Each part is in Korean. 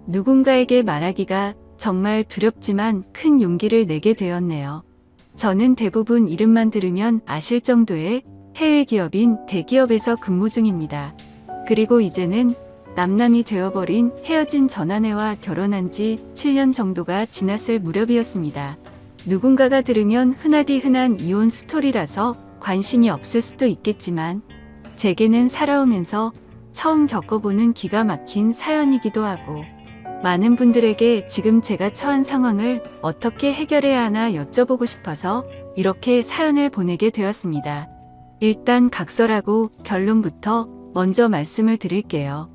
누군가에게 말하기가 정말 두렵지만 큰 용기를 내게 되었네요. 저는 대부분 이름만 들으면 아실 정도의 해외 기업인 대기업에서 근무 중입니다. 그리고 이제는 남남이 되어버린 헤어진 전 아내와 결혼한 지 7년 정도가 지났을 무렵이었습니다. 누군가가 들으면 흔하디 흔한 이혼 스토리라서 관심이 없을 수도 있겠지만 제게는 살아오면서 처음 겪어보는 기가 막힌 사연이기도 하고 많은 분들에게 지금 제가 처한 상황을 어떻게 해결해야 하나 여쭤보고 싶어서 이렇게 사연을 보내게 되었습니다. 일단 각설하고 결론부터 먼저 말씀을 드릴게요.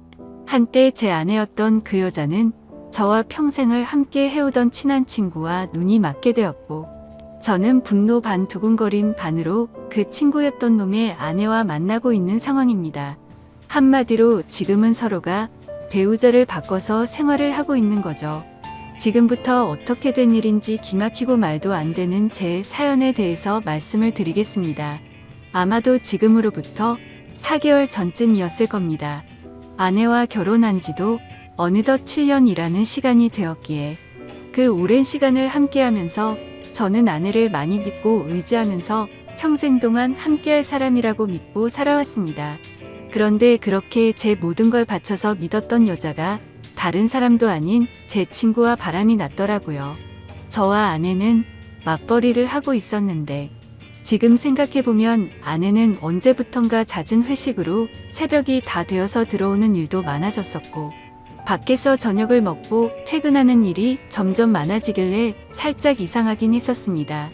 한때 제 아내였던 그 여자는 저와 평생을 함께 해오던 친한 친구와 눈이 맞게 되었고 저는 분노 반 두근거림 반으로 그 친구였던 놈의 아내와 만나고 있는 상황입니다. 한마디로 지금은 서로가 배우자를 바꿔서 생활을 하고 있는 거죠. 지금부터 어떻게 된 일인지 기막히고 말도 안 되는 제 사연에 대해서 말씀을 드리겠습니다. 아마도 지금으로부터 4개월 전쯤이었을 겁니다. 아내와 결혼한 지도 어느덧 7년이라는 시간이 되었기에 그 오랜 시간을 함께하면서 저는 아내를 많이 믿고 의지하면서 평생 동안 함께할 사람이라고 믿고 살아왔습니다. 그런데 그렇게 제 모든 걸 바쳐서 믿었던 여자가 다른 사람도 아닌 제 친구와 바람이 났더라고요. 저와 아내는 맞벌이를 하고 있었는데 지금 생각해보면 아내는 언제부턴가 잦은 회식으로 새벽이 다 되어서 들어오는 일도 많아졌었고 밖에서 저녁을 먹고 퇴근하는 일이 점점 많아지길래 살짝 이상하긴 했었습니다.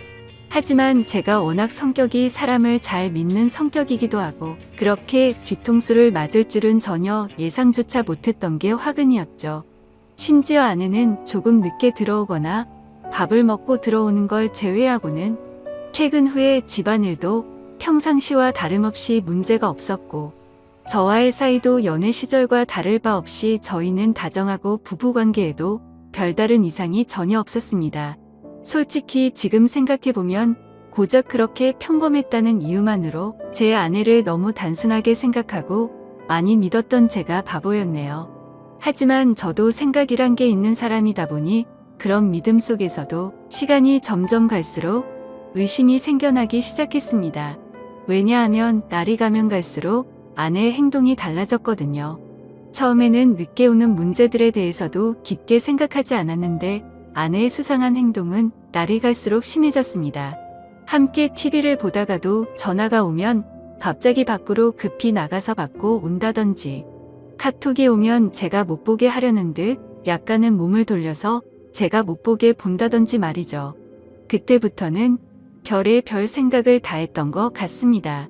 하지만 제가 워낙 성격이 사람을 잘 믿는 성격이기도 하고 그렇게 뒤통수를 맞을 줄은 전혀 예상조차 못했던 게 화근이었죠. 심지어 아내는 조금 늦게 들어오거나 밥을 먹고 들어오는 걸 제외하고는 퇴근 후에 집안일도 평상시와 다름없이 문제가 없었고 저와의 사이도 연애 시절과 다를 바 없이 저희는 다정하고 부부관계에도 별다른 이상이 전혀 없었습니다. 솔직히 지금 생각해보면 고작 그렇게 평범했다는 이유만으로 제 아내를 너무 단순하게 생각하고 많이 믿었던 제가 바보였네요. 하지만 저도 생각이란 게 있는 사람이다 보니 그런 믿음 속에서도 시간이 점점 갈수록 의심이 생겨나기 시작했습니다. 왜냐하면 날이 가면 갈수록 아내의 행동이 달라졌거든요. 처음에는 늦게 오는 문제들에 대해서도 깊게 생각하지 않았는데 아내의 수상한 행동은 날이 갈수록 심해졌습니다. 함께 TV를 보다가도 전화가 오면 갑자기 밖으로 급히 나가서 받고 온다든지 카톡이 오면 제가 못 보게 하려는 듯 약간은 몸을 돌려서 제가 못 보게 본다든지 말이죠. 그때부터는 별의 별 생각을 다 했던 것 같습니다.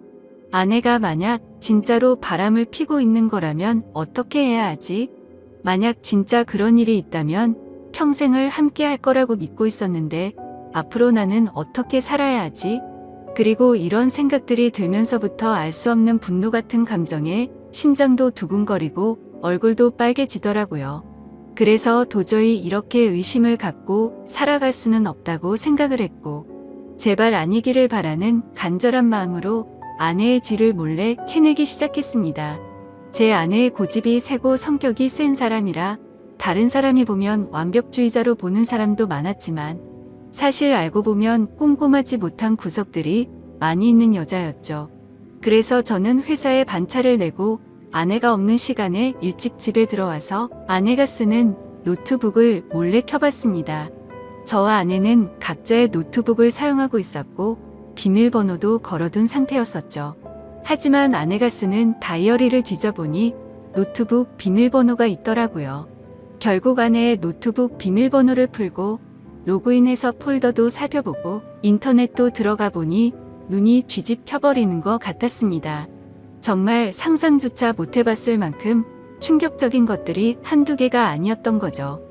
아내가 만약 진짜로 바람을 피고 있는 거라면 어떻게 해야 하지? 만약 진짜 그런 일이 있다면 평생을 함께 할 거라고 믿고 있었는데 앞으로 나는 어떻게 살아야 하지? 그리고 이런 생각들이 들면서부터 알 수 없는 분노 같은 감정에 심장도 두근거리고 얼굴도 빨개지더라고요. 그래서 도저히 이렇게 의심을 갖고 살아갈 수는 없다고 생각을 했고 제발 아니기를 바라는 간절한 마음으로 아내의 뒤를 몰래 캐내기 시작했습니다. 제 아내의 고집이 세고 성격이 센 사람이라 다른 사람이 보면 완벽주의자로 보는 사람도 많았지만 사실 알고 보면 꼼꼼하지 못한 구석들이 많이 있는 여자였죠. 그래서 저는 회사에 반차를 내고 아내가 없는 시간에 일찍 집에 들어와서 아내가 쓰는 노트북을 몰래 켜봤습니다. 저와 아내는 각자의 노트북을 사용하고 있었고 비밀번호도 걸어둔 상태였었죠. 하지만 아내가 쓰는 다이어리를 뒤져보니 노트북 비밀번호가 있더라고요. 결국 아내의 노트북 비밀번호를 풀고 로그인해서 폴더도 살펴보고 인터넷도 들어가 보니 눈이 뒤집혀버리는 것 같았습니다. 정말 상상조차 못해봤을 만큼 충격적인 것들이 한두 개가 아니었던 거죠.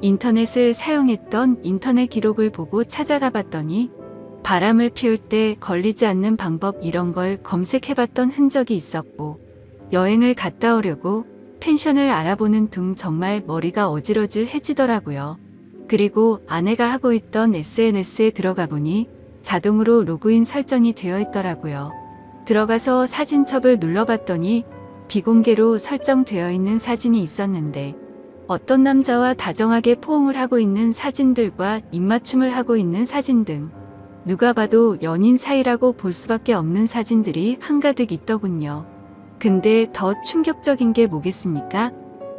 인터넷을 사용했던 인터넷 기록을 보고 찾아가 봤더니 바람을 피울 때 걸리지 않는 방법 이런 걸 검색해봤던 흔적이 있었고 여행을 갔다 오려고 펜션을 알아보는 등 정말 머리가 어질어질해지더라고요. 그리고 아내가 하고 있던 SNS에 들어가 보니 자동으로 로그인 설정이 되어 있더라고요. 들어가서 사진첩을 눌러봤더니 비공개로 설정되어 있는 사진이 있었는데 어떤 남자와 다정하게 포옹을 하고 있는 사진들과 입맞춤을 하고 있는 사진 등 누가 봐도 연인 사이라고 볼 수밖에 없는 사진들이 한가득 있더군요. 근데 더 충격적인 게 뭐겠습니까?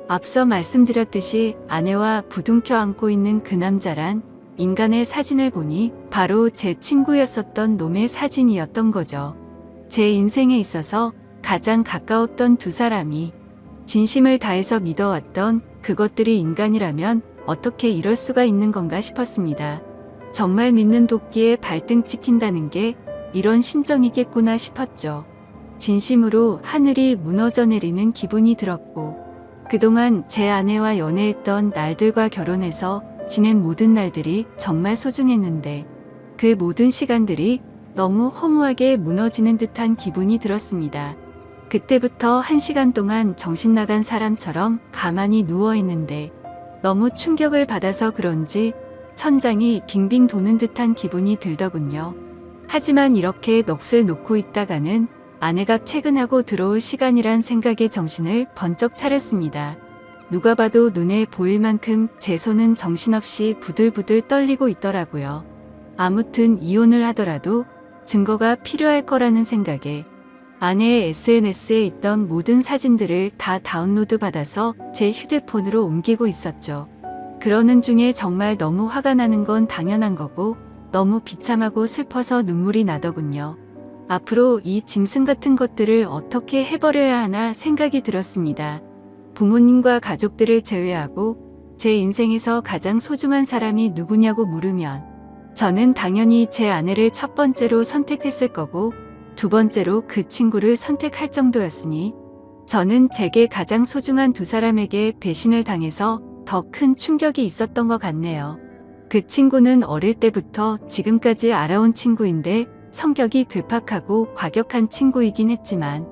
앞서 말씀드렸듯이 아내와 부둥켜 안고 있는 그 남자란 인간의 사진을 보니 바로 제 친구였었던 놈의 사진이었던 거죠. 제 인생에 있어서 가장 가까웠던 두 사람이 진심을 다해서 믿어왔던 그것들이 인간이라면 어떻게 이럴 수가 있는 건가 싶었습니다. 정말 믿는 도끼에 발등 찍힌다는 게 이런 심정이겠구나 싶었죠. 진심으로 하늘이 무너져 내리는 기분이 들었고, 그동안 제 아내와 연애했던 날들과 결혼해서 지낸 모든 날들이 정말 소중했는데 그 모든 시간들이 너무 허무하게 무너지는 듯한 기분이 들었습니다. 그때부터 1시간 동안 정신 나간 사람처럼 가만히 누워있는데 너무 충격을 받아서 그런지 천장이 빙빙 도는 듯한 기분이 들더군요. 하지만 이렇게 넋을 놓고 있다가는 아내가 퇴근하고 들어올 시간이란 생각에 정신을 번쩍 차렸습니다. 누가 봐도 눈에 보일 만큼 제 손은 정신없이 부들부들 떨리고 있더라고요. 아무튼 이혼을 하더라도 증거가 필요할 거라는 생각에 아내의 SNS에 있던 모든 사진들을 다 다운로드 받아서 제 휴대폰으로 옮기고 있었죠. 그러는 중에 정말 너무 화가 나는 건 당연한 거고 너무 비참하고 슬퍼서 눈물이 나더군요. 앞으로 이 짐승 같은 것들을 어떻게 해버려야 하나 생각이 들었습니다. 부모님과 가족들을 제외하고 제 인생에서 가장 소중한 사람이 누구냐고 물으면 저는 당연히 제 아내를 첫 번째로 선택했을 거고 두 번째로 그 친구를 선택할 정도였으니 저는 제게 가장 소중한 두 사람에게 배신을 당해서 더 큰 충격이 있었던 것 같네요. 그 친구는 어릴 때부터 지금까지 알아온 친구인데 성격이 괴팍하고 과격한 친구이긴 했지만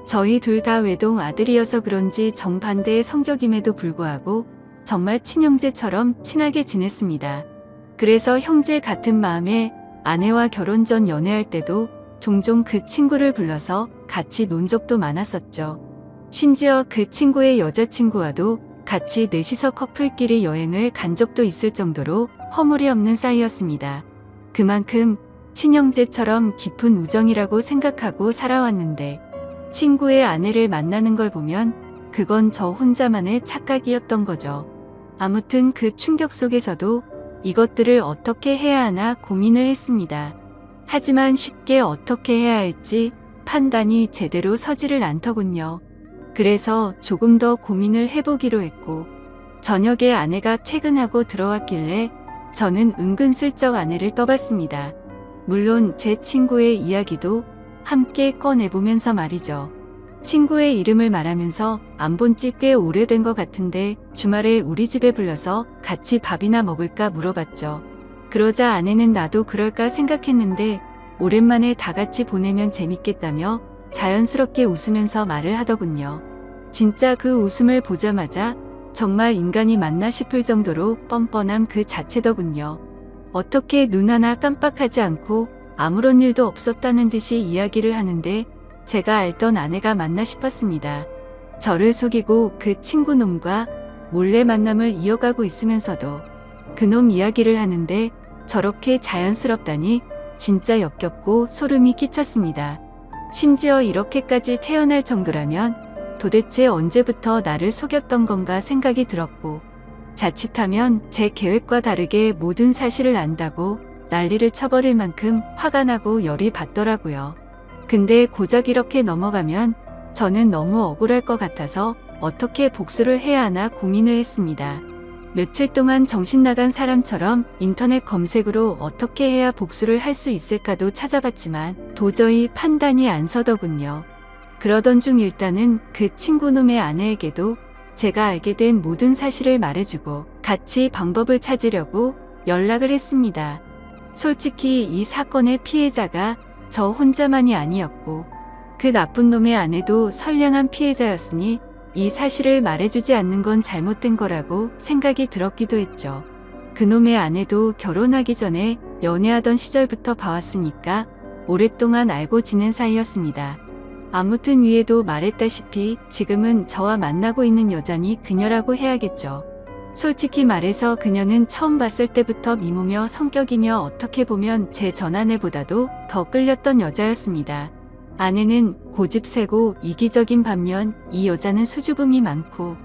저희 둘 다 외동 아들이어서 그런지 정반대의 성격임에도 불구하고 정말 친형제처럼 친하게 지냈습니다. 그래서 형제 같은 마음에 아내와 결혼 전 연애할 때도 종종 그 친구를 불러서 같이 논 적도 많았었죠. 심지어 그 친구의 여자친구와도 같이 넷이서 커플끼리 여행을 간 적도 있을 정도로 허물이 없는 사이였습니다. 그만큼 친형제처럼 깊은 우정이라고 생각하고 살아왔는데 친구의 아내를 만나는 걸 보면 그건 저 혼자만의 착각이었던 거죠. 아무튼 그 충격 속에서도 이것들을 어떻게 해야 하나 고민을 했습니다. 하지만 쉽게 어떻게 해야 할지 판단이 제대로 서지를 않더군요. 그래서 조금 더 고민을 해보기로 했고 저녁에 아내가 퇴근하고 들어왔길래 저는 은근슬쩍 아내를 떠봤습니다. 물론 제 친구의 이야기도 함께 꺼내보면서 말이죠. 친구의 이름을 말하면서 안 본 지 꽤 오래된 것 같은데 주말에 우리 집에 불러서 같이 밥이나 먹을까 물어봤죠. 그러자 아내는 나도 그럴까 생각했는데 오랜만에 다 같이 보내면 재밌겠다며 자연스럽게 웃으면서 말을 하더군요. 진짜 그 웃음을 보자마자 정말 인간이 맞나 싶을 정도로 뻔뻔함 그 자체더군요. 어떻게 눈 하나 깜빡하지 않고 아무런 일도 없었다는 듯이 이야기를 하는데 제가 알던 아내가 맞나 싶었습니다. 저를 속이고 그 친구놈과 몰래 만남을 이어가고 있으면서도 그놈 이야기를 하는데 저렇게 자연스럽다니 진짜 역겹고 소름이 끼쳤습니다. 심지어 이렇게까지 태어날 정도라면 도대체 언제부터 나를 속였던 건가 생각이 들었고 자칫하면 제 계획과 다르게 모든 사실을 안다고 난리를 쳐버릴 만큼 화가 나고 열이 받더라고요. 근데 고작 이렇게 넘어가면 저는 너무 억울할 것 같아서 어떻게 복수를 해야 하나 고민을 했습니다. 며칠 동안 정신 나간 사람처럼 인터넷 검색으로 어떻게 해야 복수를 할 수 있을까도 찾아봤지만 도저히 판단이 안 서더군요. 그러던 중 일단은 그 친구놈의 아내에게도 제가 알게 된 모든 사실을 말해주고 같이 방법을 찾으려고 연락을 했습니다. 솔직히 이 사건의 피해자가 저 혼자만이 아니었고 그 나쁜 놈의 아내도 선량한 피해자였으니 이 사실을 말해주지 않는 건 잘못된 거라고 생각이 들었기도 했죠. 그놈의 아내도 결혼하기 전에 연애하던 시절부터 봐왔으니까 오랫동안 알고 지낸 사이였습니다. 아무튼 위에도 말했다시피 지금은 저와 만나고 있는 여자니 그녀라고 해야겠죠. 솔직히 말해서 그녀는 처음 봤을 때부터 미모며 성격이며 어떻게 보면 제 전아내보다도 더 끌렸던 여자였습니다. 아내는 고집세고 이기적인 반면 이 여자는 수줍음이 많고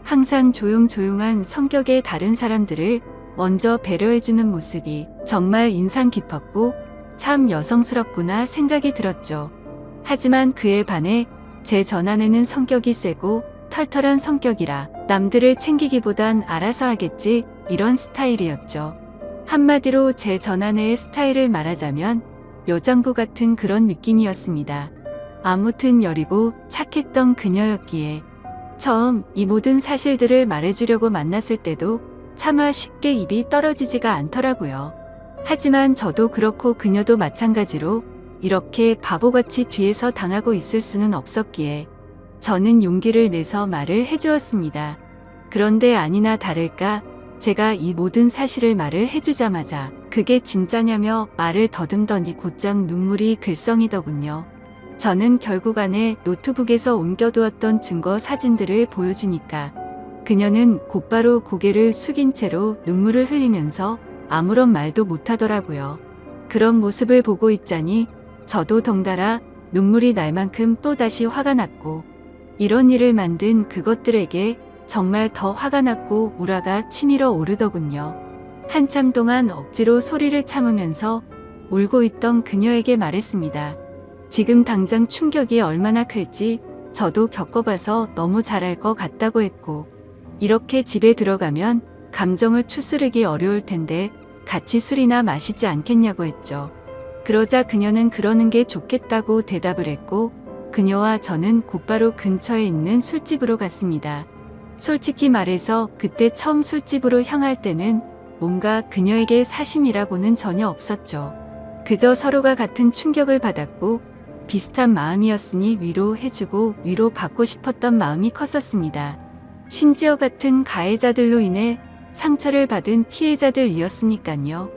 항상 조용조용한 성격의 다른 사람들을 먼저 배려해주는 모습이 정말 인상 깊었고 참 여성스럽구나 생각이 들었죠. 하지만 그에 반해 제 전아내는 성격이 세고 털털한 성격이라 남들을 챙기기보단 알아서 하겠지 이런 스타일이었죠. 한마디로 제 전아내의 스타일을 말하자면 여장부 같은 그런 느낌이었습니다. 아무튼 여리고 착했던 그녀였기에 처음 이 모든 사실들을 말해주려고 만났을 때도 차마 쉽게 입이 떨어지지가 않더라고요. 하지만 저도 그렇고 그녀도 마찬가지로 이렇게 바보같이 뒤에서 당하고 있을 수는 없었기에 저는 용기를 내서 말을 해주었습니다. 그런데 아니나 다를까 제가 이 모든 사실을 말을 해주자마자 그게 진짜냐며 말을 더듬더니 곧장 눈물이 글썽이더군요. 저는 결국 안에 노트북에서 옮겨두었던 증거 사진들을 보여주니까 그녀는 곧바로 고개를 숙인 채로 눈물을 흘리면서 아무런 말도 못하더라고요. 그런 모습을 보고 있자니 저도 덩달아 눈물이 날 만큼 또다시 화가 났고 이런 일을 만든 그것들에게 정말 더 화가 났고 우라가 치밀어 오르더군요. 한참 동안 억지로 소리를 참으면서 울고 있던 그녀에게 말했습니다. 지금 당장 충격이 얼마나 클지 저도 겪어봐서 너무 잘 알 것 같다고 했고 이렇게 집에 들어가면 감정을 추스르기 어려울 텐데 같이 술이나 마시지 않겠냐고 했죠. 그러자 그녀는 그러는 게 좋겠다고 대답을 했고 그녀와 저는 곧바로 근처에 있는 술집으로 갔습니다. 솔직히 말해서 그때 처음 술집으로 향할 때는 뭔가 그녀에게 사심이라고는 전혀 없었죠. 그저 서로가 같은 충격을 받았고 비슷한 마음이었으니 위로해주고 위로받고 싶었던 마음이 컸었습니다. 심지어 같은 가해자들로 인해 상처를 받은 피해자들이었으니까요.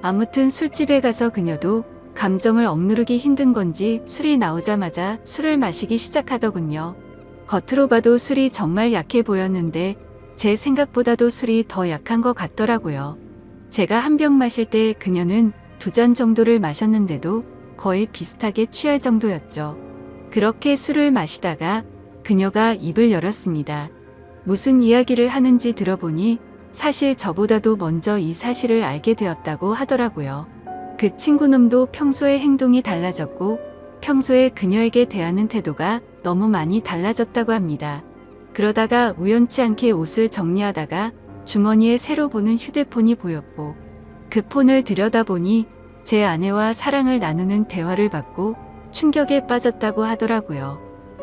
아무튼 술집에 가서 그녀도 감정을 억누르기 힘든 건지 술이 나오자마자 술을 마시기 시작하더군요. 겉으로 봐도 술이 정말 약해 보였는데 제 생각보다도 술이 더 약한 것 같더라고요. 제가 한 병 마실 때 그녀는 2잔 정도를 마셨는데도 거의 비슷하게 취할 정도였죠. 그렇게 술을 마시다가 그녀가 입을 열었습니다. 무슨 이야기를 하는지 들어보니 사실 저보다도 먼저 이 사실을 알게 되었다고 하더라고요. 그 친구놈도 평소의 행동이 달라졌고 평소에 그녀에게 대하는 태도가 너무 많이 달라졌다고 합니다. 그러다가 우연치 않게 옷을 정리하다가 주머니에 새로 보는 휴대폰이 보였고 그 폰을 들여다보니 제 아내와 사랑을 나누는 대화를 받고 충격에 빠졌다고 하더라고요.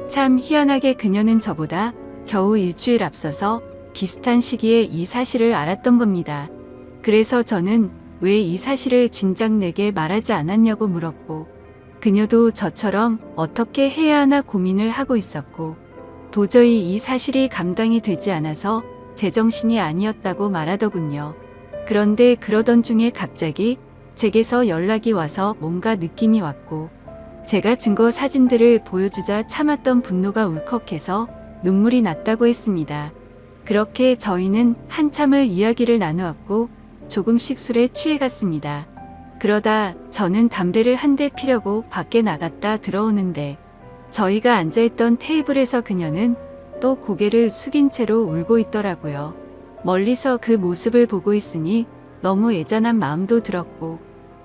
참 희한하게 그녀는 저보다 겨우 일주일 앞서서 비슷한 시기에 이 사실을 알았던 겁니다. 그래서 저는 왜 이 사실을 진작 내게 말하지 않았냐고 물었고 그녀도 저처럼 어떻게 해야 하나 고민을 하고 있었고 도저히 이 사실이 감당이 되지 않아서 제정신이 아니었다고 말하더군요. 그런데 그러던 중에 갑자기 제게서 연락이 와서 뭔가 느낌이 왔고 제가 증거 사진들을 보여주자 참았던 분노가 울컥해서 눈물이 났다고 했습니다. 그렇게 저희는 한참을 이야기를 나누었고 조금씩 술에 취해갔습니다. 그러다 저는 담배를 한 대 피려고 밖에 나갔다 들어오는데 저희가 앉아있던 테이블에서 그녀는 또 고개를 숙인 채로 울고 있더라고요. 멀리서 그 모습을 보고 있으니 너무 애잔한 마음도 들었고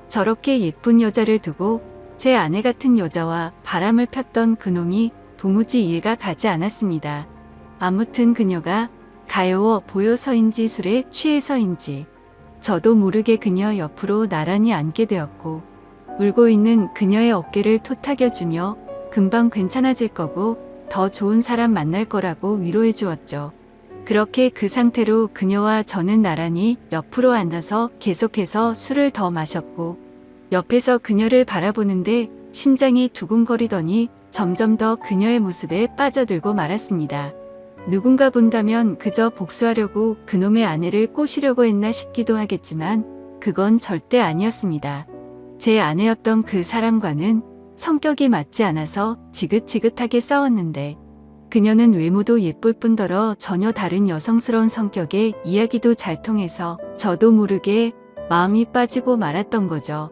저렇게 예쁜 여자를 두고 제 아내 같은 여자와 바람을 폈던 그놈이 도무지 이해가 가지 않았습니다. 아무튼 그녀가 가여워 보여서인지 술에 취해서인지 저도 모르게 그녀 옆으로 나란히 앉게 되었고 울고 있는 그녀의 어깨를 토닥여주며 금방 괜찮아질 거고 더 좋은 사람 만날 거라고 위로해 주었죠. 그렇게 그 상태로 그녀와 저는 나란히 옆으로 앉아서 계속해서 술을 더 마셨고 옆에서 그녀를 바라보는데 심장이 두근거리더니 점점 더 그녀의 모습에 빠져들고 말았습니다. 누군가 본다면 그저 복수하려고 그놈의 아내를 꼬시려고 했나 싶기도 하겠지만 그건 절대 아니었습니다. 제 아내였던 그 사람과는 성격이 맞지 않아서 지긋지긋하게 싸웠는데 그녀는 외모도 예쁠 뿐더러 전혀 다른 여성스러운 성격에 이야기도 잘 통해서 저도 모르게 마음이 빠지고 말았던 거죠.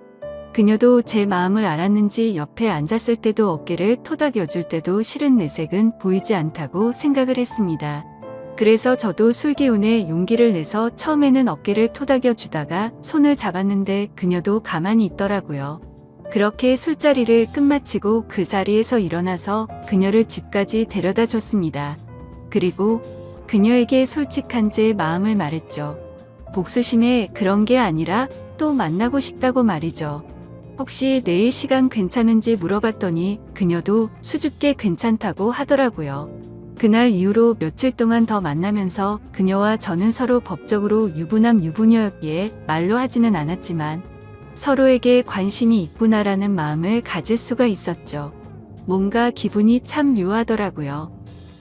그녀도 제 마음을 알았는지 옆에 앉았을 때도 어깨를 토닥여줄 때도 싫은 내색은 보이지 않다고 생각을 했습니다. 그래서 저도 술기운에 용기를 내서 처음에는 어깨를 토닥여 주다가 손을 잡았는데 그녀도 가만히 있더라고요. 그렇게 술자리를 끝마치고 그 자리에서 일어나서 그녀를 집까지 데려다 줬습니다. 그리고 그녀에게 솔직한 제 마음을 말했죠. 복수심에 그런 게 아니라 또 만나고 싶다고 말이죠. 혹시 내일 시간 괜찮은지 물어봤더니 그녀도 수줍게 괜찮다고 하더라고요. 그날 이후로 며칠 동안 더 만나면서 그녀와 저는 서로 법적으로 유부남 유부녀였기에 말로 하지는 않았지만 서로에게 관심이 있구나라는 마음을 가질 수가 있었죠. 뭔가 기분이 참 묘하더라고요.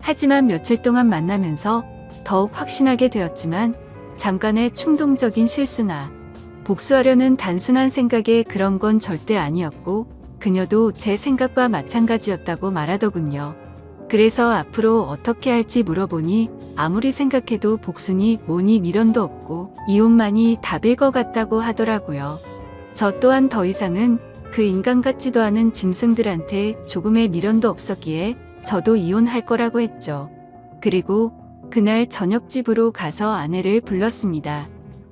하지만 며칠 동안 만나면서 더욱 확신하게 되었지만 잠깐의 충동적인 실수나 복수하려는 단순한 생각에 그런 건 절대 아니었고 그녀도 제 생각과 마찬가지였다고 말하더군요. 그래서 앞으로 어떻게 할지 물어보니 아무리 생각해도 복수니 뭐니 미련도 없고 이혼만이 답일 것 같다고 하더라고요. 저 또한 더 이상은 그 인간 같지도 않은 짐승들한테 조금의 미련도 없었기에 저도 이혼할 거라고 했죠. 그리고 그날 저녁집으로 가서 아내를 불렀습니다.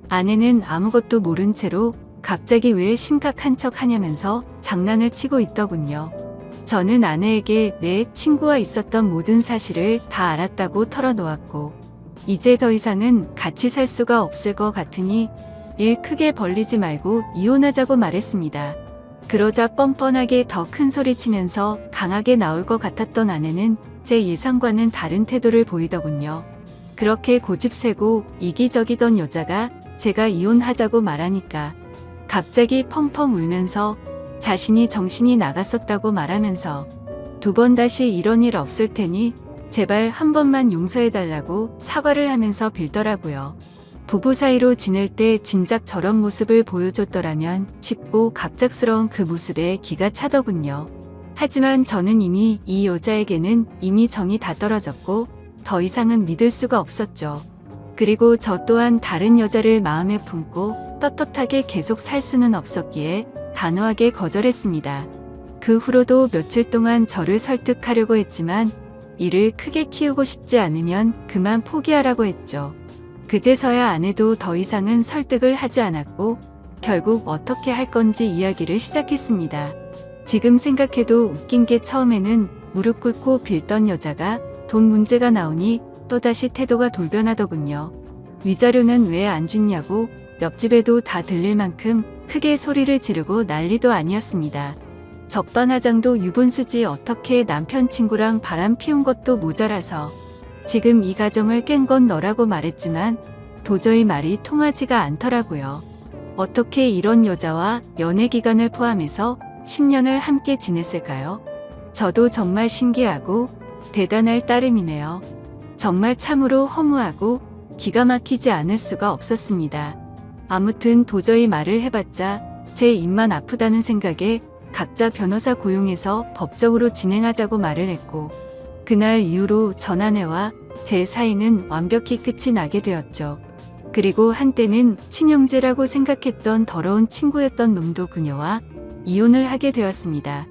아내는 아무것도 모른 채로 갑자기 왜 심각한 척 하냐면서 장난을 치고 있더군요. 저는 아내에게 내 친구와 있었던 모든 사실을 다 알았다고 털어놓았고 이제 더 이상은 같이 살 수가 없을 것 같으니 일 크게 벌리지 말고 이혼하자고 말했습니다. 그러자 뻔뻔하게 더 큰 소리 치면서 강하게 나올 것 같았던 아내는 제 예상과는 다른 태도를 보이더군요. 그렇게 고집세고 이기적이던 여자가 제가 이혼하자고 말하니까 갑자기 펑펑 울면서 자신이 정신이 나갔었다고 말하면서 두 번 다시 이런 일 없을 테니 제발 한 번만 용서해달라고 사과를 하면서 빌더라고요. 부부 사이로 지낼 때 진작 저런 모습을 보여줬더라면 싶고 갑작스러운 그 모습에 기가 차더군요. 하지만 저는 이미 이 여자에게는 이미 정이 다 떨어졌고 더 이상은 믿을 수가 없었죠. 그리고 저 또한 다른 여자를 마음에 품고 떳떳하게 계속 살 수는 없었기에 단호하게 거절했습니다. 그 후로도 며칠 동안 저를 설득하려고 했지만 이를 크게 키우고 싶지 않으면 그만 포기하라고 했죠. 그제서야 아내도 더 이상은 설득을 하지 않았고 결국 어떻게 할 건지 이야기를 시작했습니다. 지금 생각해도 웃긴 게 처음에는 무릎 꿇고 빌던 여자가 돈 문제가 나오니 또다시 태도가 돌변하더군요. 위자료는 왜 안 줬냐고 옆집에도 다 들릴 만큼 크게 소리를 지르고 난리도 아니었습니다. 적반하장도 유분수지 어떻게 남편 친구랑 바람 피운 것도 모자라서 지금 이 가정을 깬 건 너라고 말했지만 도저히 말이 통하지가 않더라고요. 어떻게 이런 여자와 연애 기간을 포함해서 10년을 함께 지냈을까요? 저도 정말 신기하고 대단할 따름이네요. 정말 참으로 허무하고 기가 막히지 않을 수가 없었습니다. 아무튼 도저히 말을 해봤자 제 입만 아프다는 생각에 각자 변호사 고용해서 법적으로 진행하자고 말을 했고 그날 이후로 전 아내와 제 사이는 완벽히 끝이 나게 되었죠. 그리고 한때는 친형제라고 생각했던 더러운 친구였던 놈도 그녀와 이혼을 하게 되었습니다.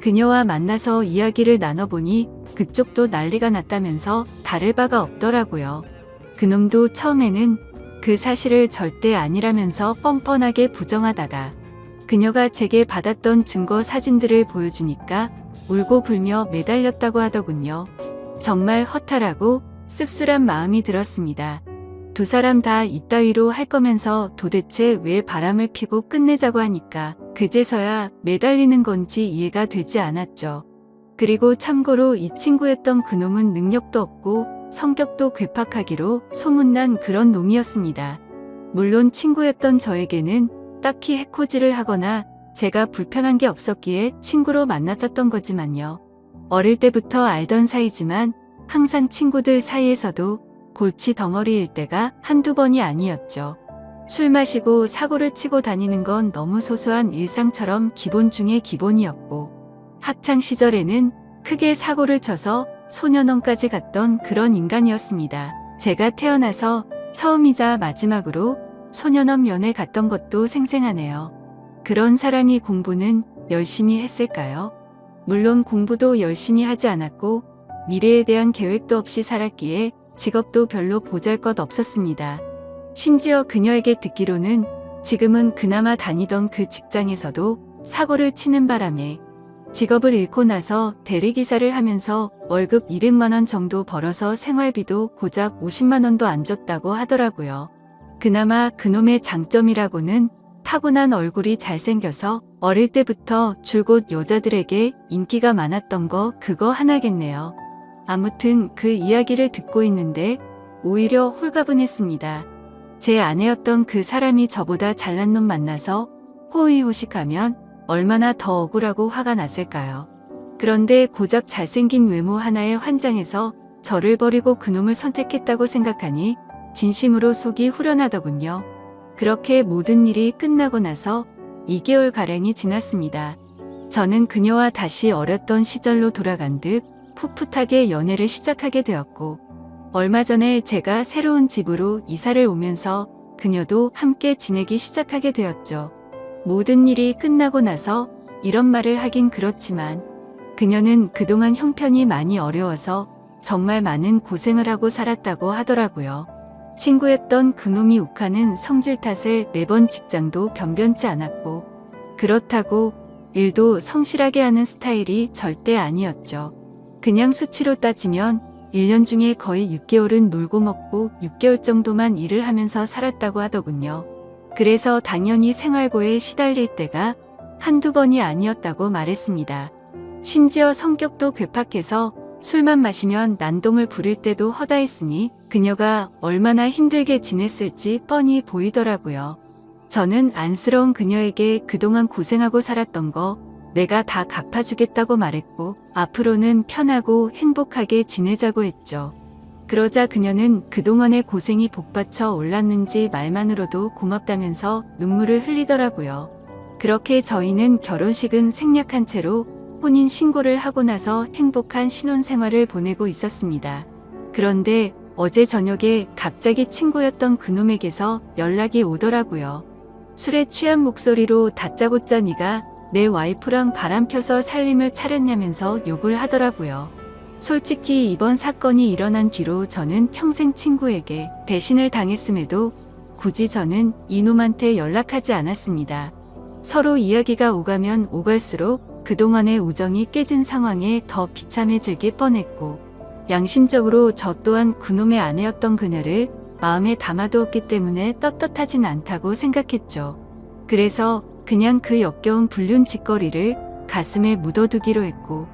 그녀와 만나서 이야기를 나눠보니 그쪽도 난리가 났다면서 다를 바가 없더라고요. 그놈도 처음에는 그 사실을 절대 아니라면서 뻔뻔하게 부정하다가 그녀가 제게 받았던 증거 사진들을 보여주니까 울고 불며 매달렸다고 하더군요. 정말 허탈하고 씁쓸한 마음이 들었습니다. 두 사람 다 이따위로 할 거면서 도대체 왜 바람을 피고 끝내자고 하니까 그제서야 매달리는 건지 이해가 되지 않았죠. 그리고 참고로 이 친구였던 그놈은 능력도 없고 성격도 괴팍하기로 소문난 그런 놈이었습니다. 물론 친구였던 저에게는 딱히 해코지를 하거나 제가 불편한 게 없었기에 친구로 만났었던 거지만요. 어릴 때부터 알던 사이지만 항상 친구들 사이에서도 골치 덩어리일 때가 한두 번이 아니었죠. 술 마시고 사고를 치고 다니는 건 너무 소소한 일상처럼 기본 중의 기본이었고 학창 시절에는 크게 사고를 쳐서 소년원까지 갔던 그런 인간이었습니다. 제가 태어나서 처음이자 마지막으로 소년원 면회 갔던 것도 생생하네요. 그런 사람이 공부는 열심히 했을까요? 물론 공부도 열심히 하지 않았고 미래에 대한 계획도 없이 살았기에 직업도 별로 보잘것 없었습니다. 심지어 그녀에게 듣기로는 지금은 그나마 다니던 그 직장에서도 사고를 치는 바람에 직업을 잃고 나서 대리기사를 하면서 월급 200만 원 정도 벌어서 생활비도 고작 50만 원도 안 줬다고 하더라고요. 그나마 그놈의 장점이라고는 타고난 얼굴이 잘생겨서 어릴 때부터 줄곧 여자들에게 인기가 많았던 거 그거 하나겠네요. 아무튼 그 이야기를 듣고 있는데 오히려 홀가분했습니다. 제 아내였던 그 사람이 저보다 잘난 놈 만나서 호의호식하면 얼마나 더 억울하고 화가 났을까요? 그런데 고작 잘생긴 외모 하나에 환장해서 저를 버리고 그놈을 선택했다고 생각하니 진심으로 속이 후련하더군요. 그렇게 모든 일이 끝나고 나서 2개월가량이 지났습니다. 저는 그녀와 다시 어렸던 시절로 돌아간 듯 풋풋하게 연애를 시작하게 되었고 얼마 전에 제가 새로운 집으로 이사를 오면서 그녀도 함께 지내기 시작하게 되었죠. 모든 일이 끝나고 나서 이런 말을 하긴 그렇지만 그녀는 그동안 형편이 많이 어려워서 정말 많은 고생을 하고 살았다고 하더라고요. 친구였던 그놈이 욱하는 성질 탓에 매번 직장도 변변치 않았고 그렇다고 일도 성실하게 하는 스타일이 절대 아니었죠. 그냥 수치로 따지면 1년 중에 거의 6개월은 놀고 먹고 6개월 정도만 일을 하면서 살았다고 하더군요. 그래서 당연히 생활고에 시달릴 때가 한두 번이 아니었다고 말했습니다. 심지어 성격도 괴팍해서 술만 마시면 난동을 부릴 때도 허다했으니 그녀가 얼마나 힘들게 지냈을지 뻔히 보이더라고요. 저는 안쓰러운 그녀에게 그동안 고생하고 살았던 거 내가 다 갚아주겠다고 말했고 앞으로는 편하고 행복하게 지내자고 했죠. 그러자 그녀는 그동안의 고생이 복받쳐 올랐는지 말만으로도 고맙다면서 눈물을 흘리더라고요. 그렇게 저희는 결혼식은 생략한 채로 혼인 신고를 하고 나서 행복한 신혼생활을 보내고 있었습니다. 그런데 어제 저녁에 갑자기 친구였던 그놈에게서 연락이 오더라고요. 술에 취한 목소리로 다짜고짜 네가 내 와이프랑 바람 펴서 살림을 차렸냐면서 욕을 하더라고요. 솔직히 이번 사건이 일어난 뒤로 저는 평생 친구에게 배신을 당했음에도 굳이 저는 이놈한테 연락하지 않았습니다. 서로 이야기가 오가면 오갈수록 그동안의 우정이 깨진 상황에 더 비참해지기 뻔했고 양심적으로 저 또한 그놈의 아내였던 그녀를 마음에 담아두었기 때문에 떳떳하진 않다고 생각했죠. 그래서 그냥 그 역겨운 불륜 짓거리를 가슴에 묻어두기로 했고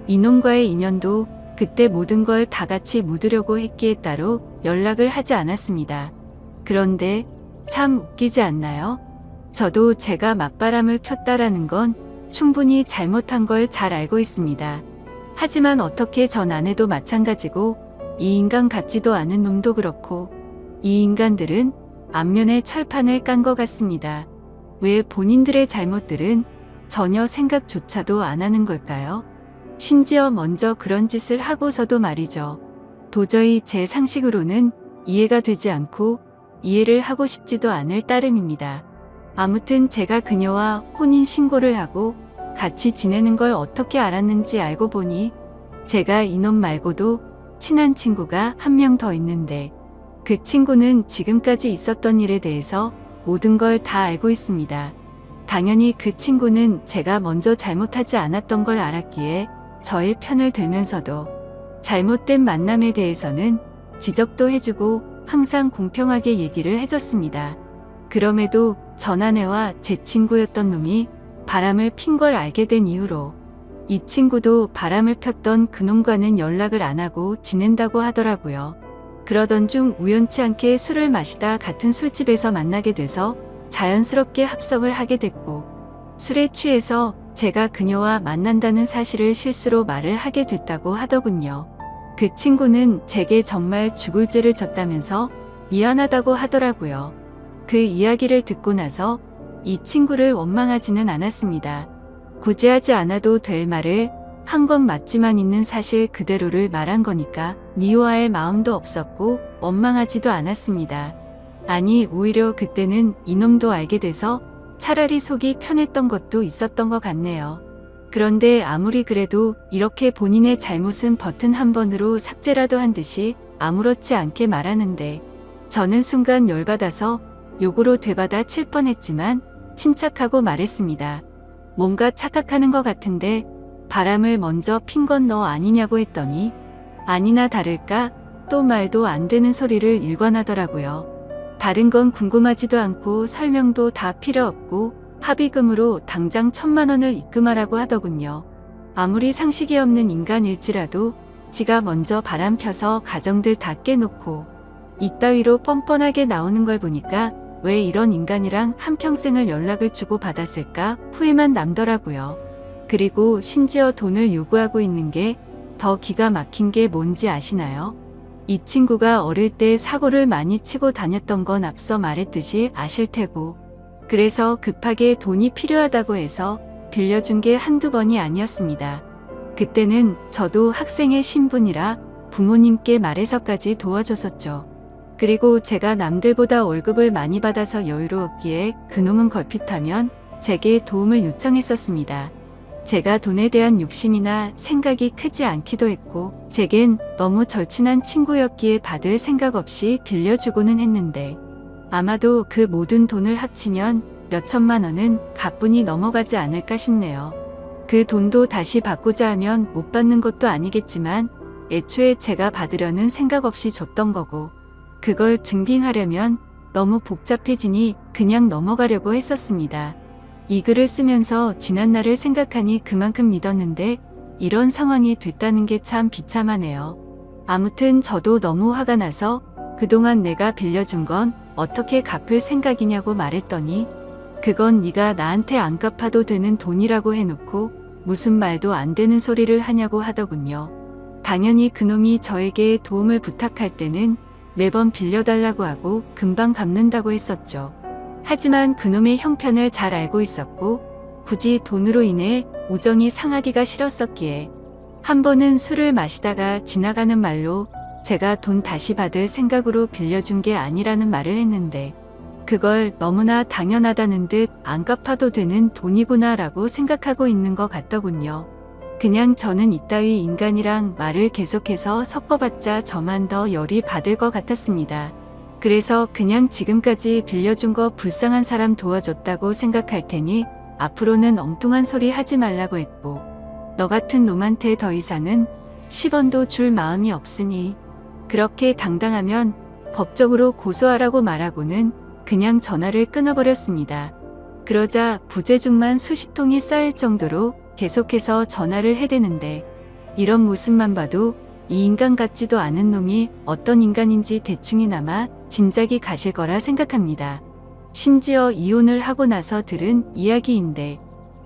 이놈과의 인연도 그때 모든 걸 다 같이 묻으려고 했기에 따로 연락을 하지 않았습니다. 그런데 참 웃기지 않나요? 저도 제가 맞바람을 폈다라는 건 충분히 잘못한 걸 잘 알고 있습니다. 하지만 어떻게 전 아내도 마찬가지고 이 인간 같지도 않은 놈도 그렇고 이 인간들은 안면에 철판을 깐 것 같습니다. 왜 본인들의 잘못들은 전혀 생각조차도 안 하는 걸까요? 심지어 먼저 그런 짓을 하고서도 말이죠. 도저히 제 상식으로는 이해가 되지 않고 이해를 하고 싶지도 않을 따름입니다. 아무튼 제가 그녀와 혼인신고를 하고 같이 지내는 걸 어떻게 알았는지 알고 보니 제가 이놈 말고도 친한 친구가 한 명 더 있는데 그 친구는 지금까지 있었던 일에 대해서 모든 걸 다 알고 있습니다. 당연히 그 친구는 제가 먼저 잘못하지 않았던 걸 알았기에 저의 편을 들면서도 잘못된 만남에 대해서는 지적도 해주고 항상 공평하게 얘기를 해줬습니다. 그럼에도 전 아내와 제 친구였던 놈이 바람을 핀 걸 알게 된 이후로 이 친구도 바람을 폈던 그놈과는 연락을 안 하고 지낸다고 하더라고요. 그러던 중 우연치 않게 술을 마시다 같은 술집에서 만나게 돼서 자연스럽게 합석을 하게 됐고 술에 취해서 제가 그녀와 만난다는 사실을 실수로 말을 하게 됐다고 하더군요. 그 친구는 제게 정말 죽을 죄를 졌다면서 미안하다고 하더라고요. 그 이야기를 듣고 나서 이 친구를 원망하지는 않았습니다. 굳이 하지 않아도 될 말을 한 건 맞지만 있는 사실 그대로를 말한 거니까 미워할 마음도 없었고 원망하지도 않았습니다. 아니, 오히려 그때는 이놈도 알게 돼서 차라리 속이 편했던 것도 있었던 것 같네요. 그런데 아무리 그래도 이렇게 본인의 잘못은 버튼 한 번으로 삭제라도 한 듯이 아무렇지 않게 말하는데 저는 순간 열받아서 욕으로 되받아 칠 뻔했지만 침착하고 말했습니다. 뭔가 착각하는 것 같은데 바람을 먼저 핀 건 너 아니냐고 했더니 아니나 다를까 또 말도 안 되는 소리를 일관하더라고요. 다른 건 궁금하지도 않고 설명도 다 필요 없고 합의금으로 당장 1,000만 원을 입금하라고 하더군요. 아무리 상식이 없는 인간일지라도 지가 먼저 바람 펴서 가정들 다 깨놓고 이따위로 뻔뻔하게 나오는 걸 보니까 왜 이런 인간이랑 한평생을 연락을 주고 받았을까 후회만 남더라고요. 그리고 심지어 돈을 요구하고 있는 게 더 기가 막힌 게 뭔지 아시나요? 이 친구가 어릴 때 사고를 많이 치고 다녔던 건 앞서 말했듯이 아실 테고 그래서 급하게 돈이 필요하다고 해서 빌려준 게 한두 번이 아니었습니다. 그때는 저도 학생의 신분이라 부모님께 말해서까지 도와줬었죠. 그리고 제가 남들보다 월급을 많이 받아서 여유로웠기에 그놈은 걸핏하면 제게 도움을 요청했었습니다. 제가 돈에 대한 욕심이나 생각이 크지 않기도 했고 제겐 너무 절친한 친구였기에 받을 생각 없이 빌려주고는 했는데 아마도 그 모든 돈을 합치면 몇천만 원은 가뿐히 넘어가지 않을까 싶네요. 그 돈도 다시 받고자 하면 못 받는 것도 아니겠지만 애초에 제가 받으려는 생각 없이 줬던 거고 그걸 증빙하려면 너무 복잡해지니 그냥 넘어가려고 했었습니다. 이 글을 쓰면서 지난 날을 생각하니 그만큼 믿었는데 이런 상황이 됐다는 게 참 비참하네요. 아무튼 저도 너무 화가 나서 그동안 내가 빌려준 건 어떻게 갚을 생각이냐고 말했더니 그건 네가 나한테 안 갚아도 되는 돈이라고 해놓고 무슨 말도 안 되는 소리를 하냐고 하더군요. 당연히 그놈이 저에게 도움을 부탁할 때는 매번 빌려달라고 하고 금방 갚는다고 했었죠. 하지만 그놈의 형편을 잘 알고 있었고 굳이 돈으로 인해 우정이 상하기가 싫었었기에 한 번은 술을 마시다가 지나가는 말로 제가 돈 다시 받을 생각으로 빌려준 게 아니라는 말을 했는데 그걸 너무나 당연하다는 듯 안 갚아도 되는 돈이구나 라고 생각하고 있는 것 같더군요. 그냥 저는 이따위 인간이랑 말을 계속해서 섞어봤자 저만 더 열이 받을 것 같았습니다. 그래서 그냥 지금까지 빌려준 거 불쌍한 사람 도와줬다고 생각할 테니 앞으로는 엉뚱한 소리 하지 말라고 했고 너 같은 놈한테 더 이상은 10원도 줄 마음이 없으니 그렇게 당당하면 법적으로 고소하라고 말하고는 그냥 전화를 끊어버렸습니다. 그러자 부재중만 수십 통이 쌓일 정도로 계속해서 전화를 해대는데 이런 모습만 봐도 이 인간 같지도 않은 놈이 어떤 인간인지 대충이나마 짐작이 가실 거라 생각합니다. 심지어 이혼을 하고 나서 들은 이야기인데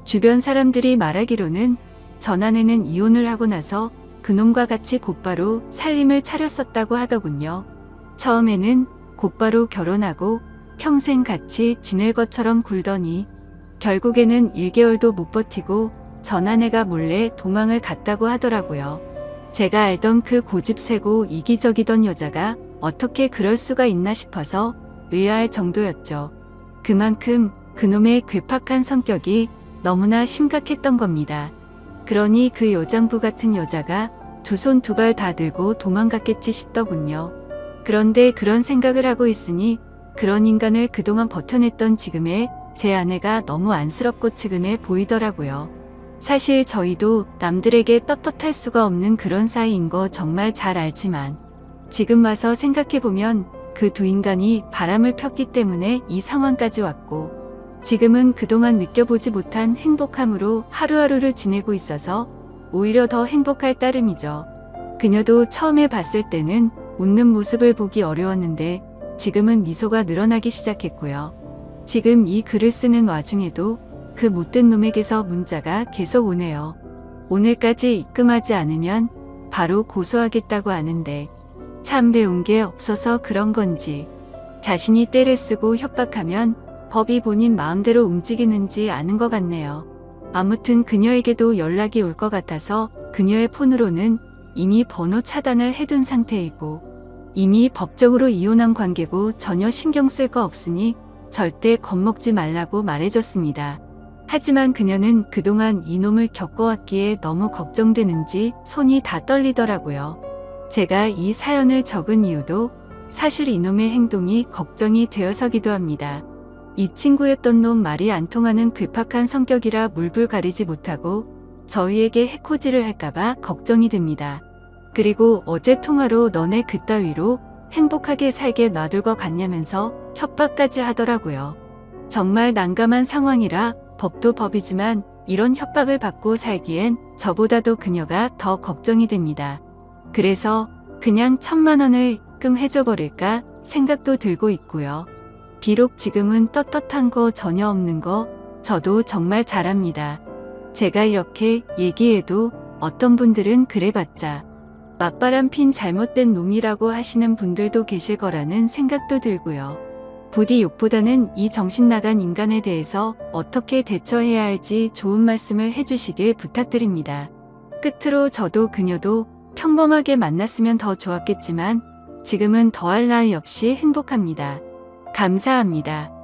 주변 사람들이 말하기로는 전 아내는 이혼을 하고 나서 그놈과 같이 곧바로 살림을 차렸었다고 하더군요. 처음에는 곧바로 결혼하고 평생 같이 지낼 것처럼 굴더니 결국에는 1개월도 못 버티고 전 아내가 몰래 도망을 갔다고 하더라고요. 제가 알던 그 고집세고 이기적이던 여자가 어떻게 그럴 수가 있나 싶어서 의아할 정도였죠. 그만큼 그놈의 괴팍한 성격이 너무나 심각했던 겁니다. 그러니 그 여장부 같은 여자가 두 손 두 발 다 들고 도망갔겠지 싶더군요. 그런데 그런 생각을 하고 있으니 그런 인간을 그동안 버텨냈던 지금의 제 아내가 너무 안쓰럽고 측은해 보이더라고요. 사실 저희도 남들에게 떳떳할 수가 없는 그런 사이인 거 정말 잘 알지만 지금 와서 생각해보면 그 두 인간이 바람을 폈기 때문에 이 상황까지 왔고 지금은 그동안 느껴보지 못한 행복함으로 하루하루를 지내고 있어서 오히려 더 행복할 따름이죠. 그녀도 처음에 봤을 때는 웃는 모습을 보기 어려웠는데 지금은 미소가 늘어나기 시작했고요. 지금 이 글을 쓰는 와중에도 그 못된 놈에게서 문자가 계속 오네요. 오늘까지 입금하지 않으면 바로 고소하겠다고 하는데 참 배운 게 없어서 그런 건지 자신이 때를 쓰고 협박하면 법이 본인 마음대로 움직이는지 아는 것 같네요. 아무튼 그녀에게도 연락이 올 것 같아서 그녀의 폰으로는 이미 번호 차단을 해둔 상태이고 이미 법적으로 이혼한 관계고 전혀 신경 쓸 거 없으니 절대 겁먹지 말라고 말해줬습니다. 하지만 그녀는 그동안 이놈을 겪어왔기에 너무 걱정되는지 손이 다 떨리더라고요. 제가 이 사연을 적은 이유도 사실 이놈의 행동이 걱정이 되어서기도 합니다. 이 친구였던 놈 말이 안 통하는 괴팍한 성격이라 물불 가리지 못하고 저희에게 해코지를 할까봐 걱정이 됩니다. 그리고 어제 통화로 너네 그따위로 행복하게 살게 놔둘 것 같냐면서 협박까지 하더라고요. 정말 난감한 상황이라 법도 법이지만 이런 협박을 받고 살기엔 저보다도 그녀가 더 걱정이 됩니다. 그래서 그냥 1,000만 원을 입금해줘 버릴까 생각도 들고 있고요. 비록 지금은 떳떳한 거 전혀 없는 거 저도 정말 잘합니다. 제가 이렇게 얘기해도 어떤 분들은 그래봤자 맞바람 핀 잘못된 놈이라고 하시는 분들도 계실 거라는 생각도 들고요. 부디 욕보다는 이 정신 나간 인간에 대해서 어떻게 대처해야 할지 좋은 말씀을 해주시길 부탁드립니다. 끝으로 저도 그녀도 평범하게 만났으면 더 좋았겠지만 지금은 더할 나위 없이 행복합니다. 감사합니다.